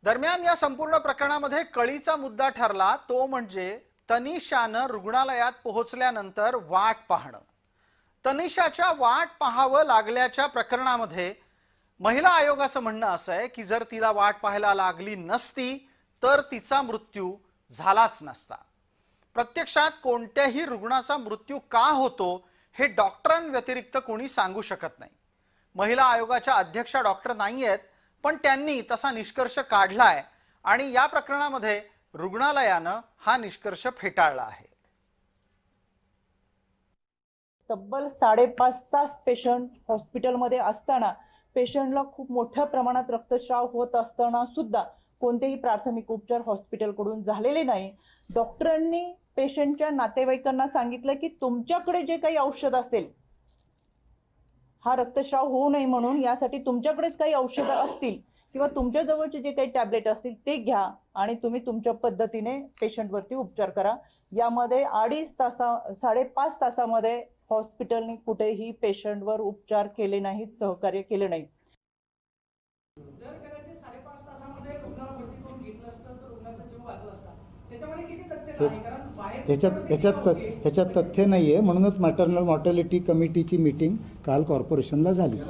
दरम्यान या संपूर्ण प्रकरणामध्ये कळीचा मुद्दा ठरला तो म्हणजे तनिषानं रुग्णालयात पोहोचल्यानंतर वाट पाहणं। तनिषाच्या वाट पाहावं लागल्याच्या प्रकरणामध्ये महिला आयोगाचं म्हणणं असं आहे की जर तिला वाट पाहायला लागली नसती तर तिचा मृत्यू झालाच नसता। प्रत्यक्षात कोणत्याही रुग्णाचा मृत्यू का होतो हे डॉक्टरांव्यतिरिक्त कोणी सांगू शकत नाही। महिला आयोगाच्या अध्यक्षा डॉक्टर नाहीयेत, पण त्यांनी तसा निष्कर्ष काढलाय आणि या प्रकरणामध्ये रुग्णालयानं हा निष्कर्ष फेटाळला आहे। तब्बल 5.5 तास पेशंट हॉस्पिटलमध्ये असताना पेशंटला खूप मोठ्या प्रमाणात रक्तस्राव होत असताना सुद्धा कोणतेही प्राथमिक उपचार हॉस्पिटलकडून झालेले नाही। डॉक्टरांनी पेशंटच्या नातेवाईकांना सांगितलं की तुमच्याकडे जे काही औषध असेल, हा रक्तस्राव होऊ नये म्हणून यासाठी तुमच्याकडेच काही औषधं असतील किंवा तुमच्या जवळचे जे काही टॅबलेट असतील ते घ्या आणि तुम्ही तुमच्या पद्धतीने पेशंटवरती उपचार करा। यामध्ये 5.5 तासामध्ये हॉस्पिटलने कुठेही पेशंटवर उपचार केले नाहीत, सहकार्य केले नाही। जर कदाचित 5.5 तासामध्ये रुग्णाला भरती करून घेतलं असतं तर रुग्णाचा जीव वाचला असता। त्याच्यामध्ये किती तथ्य आहे? कारण बाहेर ह्याच्यात तथ्य नाहीये, म्हणूनच मॅटर्नल मॉर्टॅलिटी कमिटीची मीटिंग काल कॉर्पोरेशनला झाली।